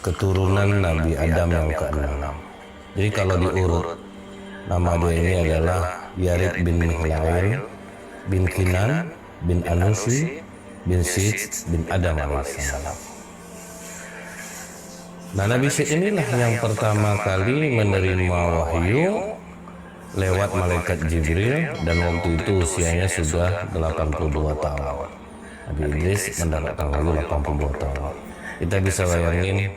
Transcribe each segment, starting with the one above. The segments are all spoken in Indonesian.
Keturunan Nabi Adam yang ke-6. Jadi kalau diurut, nama dia ini adalah Yarid bin Mihlail bin Kinan bin Anusi bin Sid bin Adam alaihissalam. Nah, Nabi Sid inilah yang pertama kali menerima wahyu lewat malaikat Jibril, dan waktu itu usianya sudah 82 tahun. Nabi Idris mendapatkan wahyu 82 tahun. Kita bisa bayangin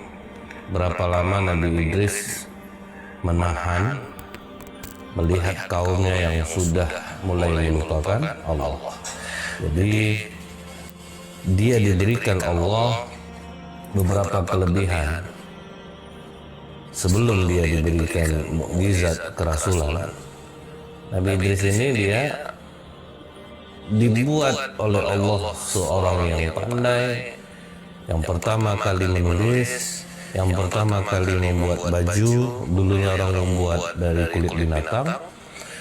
berapa lama Nabi Idris menahan melihat kaumnya yang sudah mulai melupakan Allah. Jadi dia diberikan Allah beberapa kelebihan sebelum dia diberikan mukjizat kerasulan. Nabi Idris ini dia dibuat oleh Allah seorang yang pandai, yang pertama kali menulis, yang pertama kali membuat baju. Dulunya orang membuat dari kulit binatang,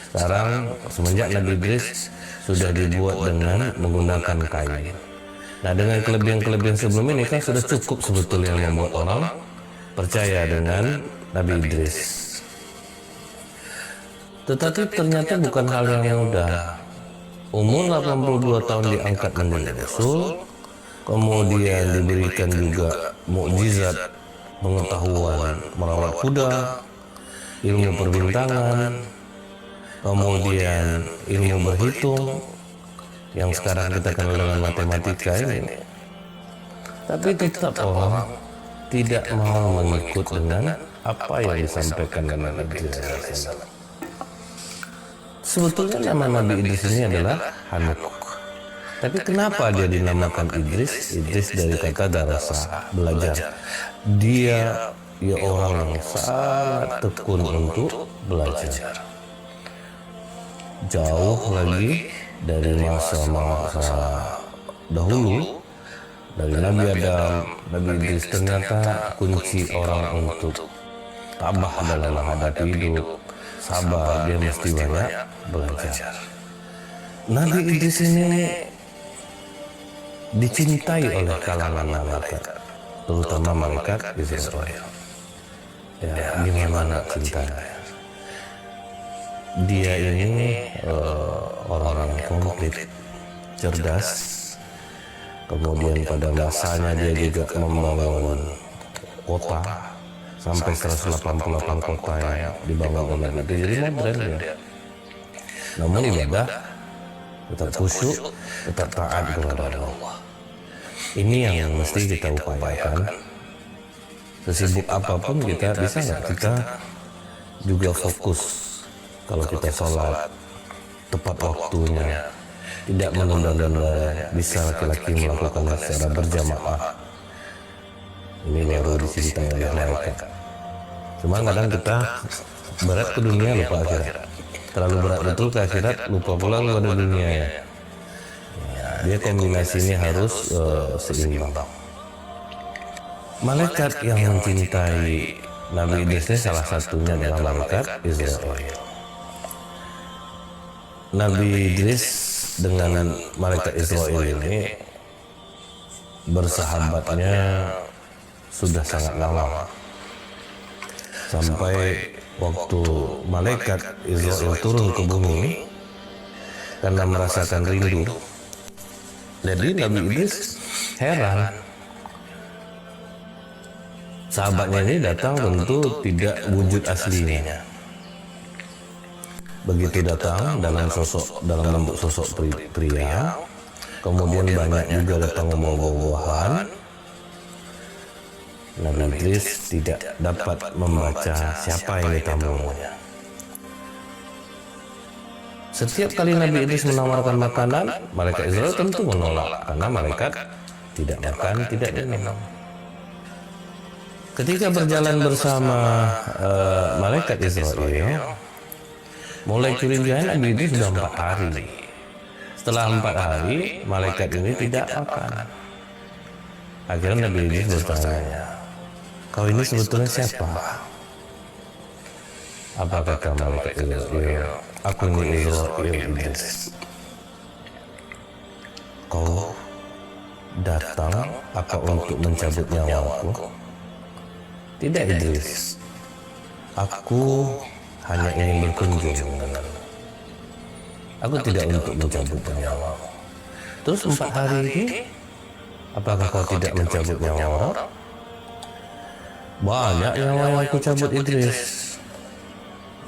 sekarang semenjak Nabi Idris sudah dibuat dengan menggunakan kain. Nah, dengan kelebihan-kelebihan sebelum ini kan sudah cukup sebetulnya membuat orang percaya dengan Nabi Idris. Tetapi ternyata bukan hal yang mudah. Umur 82 tahun diangkat menjadi Rasul, kemudian diberikan juga mukjizat pengetahuan merawat kuda, ilmu perbintangan, kemudian ilmu berhitung yang sekarang kita kenal dengan matematika ini. Tapi tetap orang tidak mau mengikut dengan apa yang disampaikan oleh Nabi Idris. Sebetulnya nama Nabi Idris ini adalah Hanuk. Tapi kenapa dia dinamakan Idris? Idris dari kata darasa, belajar. Dia orang yang sangat tekun untuk belajar. Jauh lagi dari masa-masa dahulu, dari Nabi Adam, Nabi Idris ternyata kunci orang untuk tabah dalam menghadapi hidup, sabar, dia mesti banyak belajar. Nabi Idris ini dicintai oleh kalangan malaikat, terutama malaikat Israel. Ya, gimana cintanya? Dia ini orang yang komplit, cerdas. Kemudian pada masanya dia juga membangun kota sampai 188 kota yang dibangun oleh Nabi. Jadi modern ya. Namun ibadah tetap khusyuk, tetap taat kepada Allah. Ini yang mesti kita upayakan. Sesibuk apapun kita bisa nggak kita juga fokus. Kalau kita sholat tepat waktunya, tidak menunda-nunda, bisa laki-laki melakukannya secara berjamaah. Ini baru dicintai oleh malaikat. Cuma kadang kita berat ke dunia lupa akhirat. Terlalu berat betul ke akhirat, lupa pula kepada dunia ya. Dia kombinasinya harus seimbang. Malaikat yang mencintai Nabi Idris salah satunya adalah malaikat Israel. Nabi Idris dengan malaikat Israel ini bersahabatnya sudah sangat lama. Sampai waktu malaikat Israel turun ke bumi karena merasakan rindu. Jadi Nabi Idris heran. Sahabatnya ini datang tentu tidak wujud aslinya. Begitu datang dalam bentuk sosok pria, kemudian banyak juga datang membawa buah-buahan. Nabi Idris tidak dapat membaca siapa yang ditamunya. Setiap kali Nabi Idris menawarkan makanan, malaikat Israel tentu menolak karena malaikat tidak makan, tidak minum. Ketika berjalan bersama malaikat Israel, mulai curiga Nabi Idris sudah 4 hari. Setelah 4 hari, malaikat ini tidak makan. Akhirnya Nabi Idris bertanya, "Kau ini sebetulnya siapa?" Apa kata malaikat Israel? "Aku ini Israel Idris." "Kau datang apa untuk mencabut nyawaku? Tidak, Idris. Aku hanya ingin berkunjung denganmu. Aku tidak untuk mencabut nyawamu. Terus 4 hari ini, apakah kau tidak mencabut nyawa orang? Banyak nyawa yang aku cabut, Idris.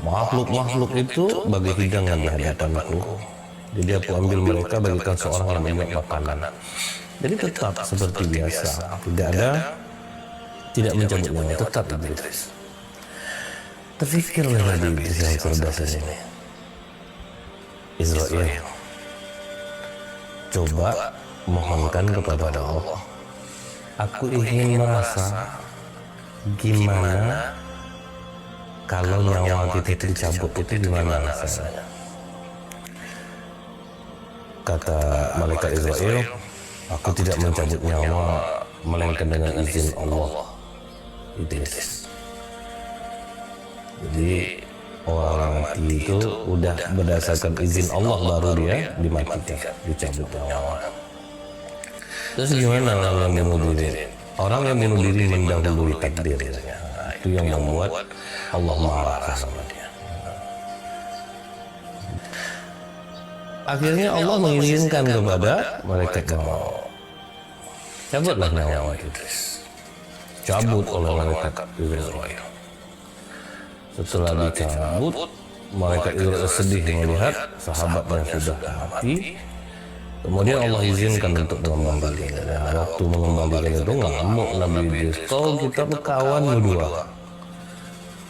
Makhluk-makhluk itu bagi hidangan di hadapanku. Jadi aku ambil mereka bagikan seorang yang banyak makanan. Jadi tetap seperti biasa. Tidak mencabut nyawa, tetap, Idris. Terfikirlah Nabi Idris yang cerdas ini. Israel, coba mohonkan kepada Allah. Aku ingin merasa gimana kalau nyawa kita dicabut, itu gimana rasanya. Kata malaikat Israel, aku tidak mencabut nyawa melainkan dengan izin Allah. Idris. Jadi orang mati itu udah berdasarkan izin Allah baru dia dimatikan, dicabut nyawa. Terus gimana orang yang bunuh diri? Orang yang bunuh diri mendahului takdirnya. Itu yang membuat Allah marah sama dia. Akhirnya Allah mengizinkan kepada mereka mau cabutlah nyawa Idris. Cabut oleh malaikat Israel. Setelah dicabut, malaikat Israel sedih melihat sahabatnya sudah mati. Kemudian Allah izinkan untuk mengembalikan. Waktu mengembalikan itu ngamuk Nabi Idris. Kau kita berkawan berdua.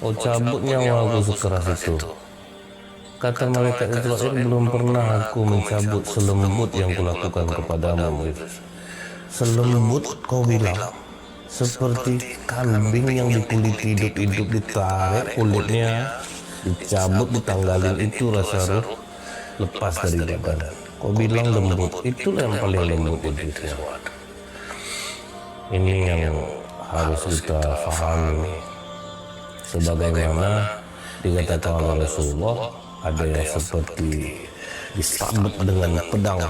Oh, cabut nyawaku sekeras itu. Kata malaikat Israel, belum pernah aku mencabut selembut yang kulakukan kepadamu. Selembut kau bilang. Seperti kambing yang dikuliti hidup-hidup, ditarik kulitnya, dicabut, ditanggalin, itu rasa ruh lepas dari badan. Kau bilang lembut, itulah yang paling lembut itu. Ini yang harus kita pahami. Sebagaimana dikatakan oleh Rasulullah, ada yang seperti disabet dengan pedang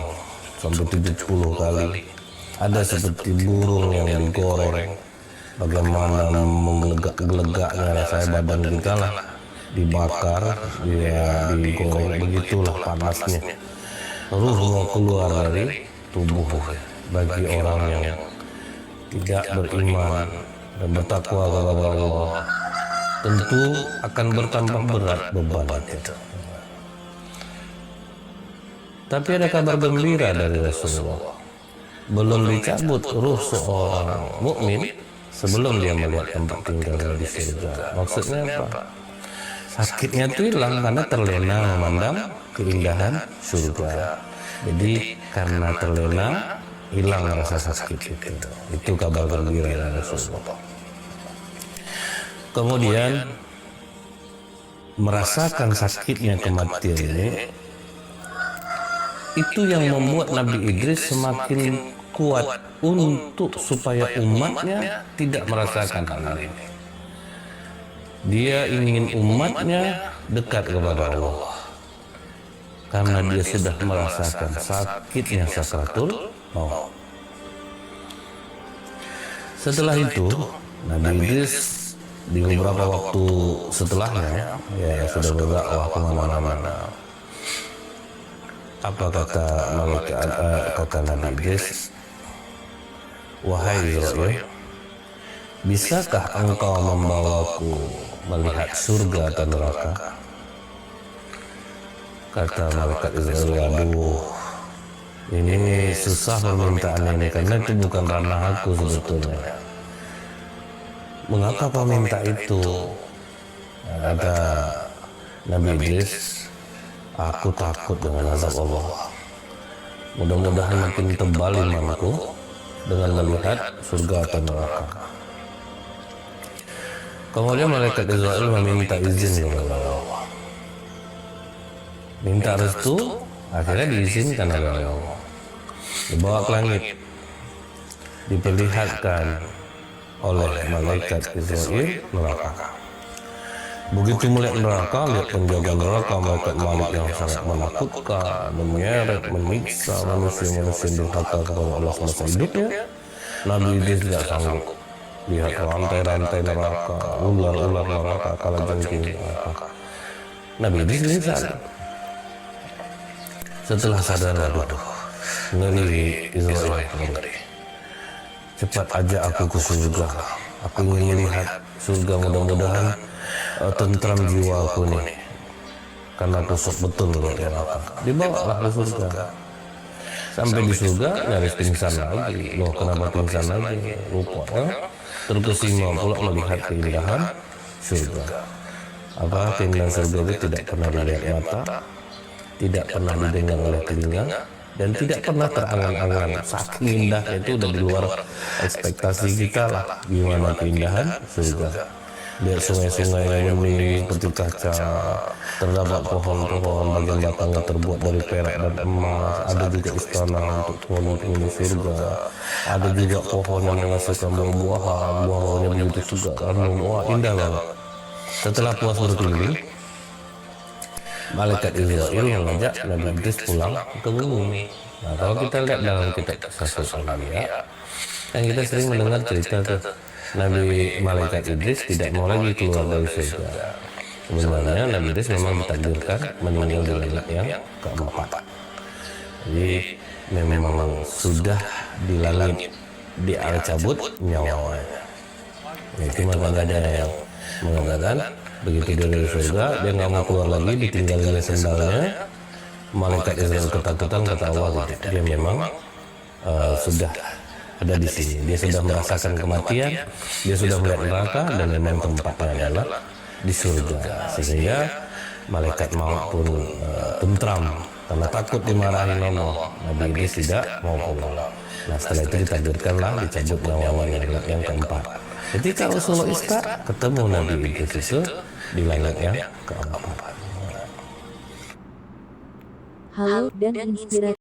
sampai 70 kali. Ada seperti burung yang digoreng, bagaimana menggelegak-gelegaknya rasanya badan kita lah, dibakar, dia digoreng, begitulah panasnya. Ruh mau keluar dari tubuh. Bagi orang yang tidak beriman dan bertakwa kepada Allah, tentu akan bertambah berat beban itu. Tapi ada kabar gembira dari Rasulullah. Belum dicabut ruh seorang mukmin sebelum dia melihat tempat tinggalnya di surga. Maksudnya apa? Sakitnya itu hilang karena terlena memandang keindahan surga. Jadi karena terlena hilang rasa sakit itu. Itu kabar gembira dari Rasulullah. Kemudian merasakan sakitnya kematian ini, itu yang membuat Nabi Idris semakin kuat untuk supaya umatnya tidak merasakan hal ini. Dia ingin umatnya dekat kepada Allah karena dia sudah merasakan sakitnya sakratul maut. Setelah itu Nabi Idris di beberapa waktu setelahnya ya sudah berdakwah kemana-mana. Apa kata Nabi Idris? Wahai Israel, bisakah engkau membawaku melihat surga atau neraka? Kata malaikat Israel, aduh, ini susah permintaan ini karena itu bukan ranah aku sebetulnya. Mengapa kau minta itu? Kata Nabi Idris, aku takut dengan azab Allah. Mudah-mudahan makin tebal imanku dengan melihat surga atau neraka. Kemudian malaikat Israel meminta izin kepada Allah. Minta restu, akhirnya diizinkan oleh Allah. Dibawa ke langit, diperlihatkan oleh malaikat Israel neraka. Begitu melihat neraka, lihat penjaga neraka, malaikat Malik yang sangat menakutkan, menyeret, menyiksa manusia-manusia durhaka kepada Allah semasa hidupnya. Nabi Idris tidak sanggup lihat rantai-rantai neraka, ular-ular neraka, kalajengking neraka. Nabi Idris pingsan. Setelah sadar, waduh, ngeri Israel, ngeri. Cepat aja aku ke surga. Aku ingin melihat surga, mudah-mudahan tentram jiwaku nih. Karena tusuk betul loh neraka. Dibawalah ke surga. Sampai di surga nyaris pingsan lagi. Loh, kenapa pingsan lagi? Lupa ya? Terkesima pula melihat keindahan surga. Apa keindahan surga itu tidak pernah dilihat mata, tidak pernah didengar oleh telinga, dan tidak pernah terangan-angan. Saking indahnya itu udah di luar ekspektasi kita lah. Gimana keindahan surga. Lihat sungai-sungai yang bening seperti kaca, terdapat pohon-pohon bagian batangnya terbuat dari perak dan emas. Ada juga istana untuk penghuni surga. Ada juga pohon yang menghasilkan buah-buahan, buah-buahnya begitu segar. Wah, indah banget. Setelah puas berkeliling, malaikat Israel mengajak Nabi Idris pulang ke bumi. Nah, kalau kita lihat dalam kitab Qasas Al-Anbiya, yang kita sering mendengar cerita tuh, Nabi malaikat Idris tidak mau lagi keluar dari surga. Sebenarnya Nabi Idris memang ditakdirkan meninggal di langit yang keempat. Jadi memang sudah di langit cabut nyawanya. Itu maka ada yang mengatakan begitu dia dari surga, dia nggak mau keluar lagi, ditinggalin sendalnya. Malaikat Israel ketakutan, kata Allah, dia memang sudah ada di sini. Dia sudah merasakan kematian, dia sudah melihat neraka, dan memang tempatnya adalah di surga. Sehingga malaikat maut pun tentram karena takut dimarahin Allah. Nabi Idris tidak mau pulang. Nah, setelah itu ditakdirkanlah dicabut nyawanya di langit yang keempat. Ketika Rasulullah Isra ketemu Nabi Idris itu di langit yang keempat. Halo dan inspiratif.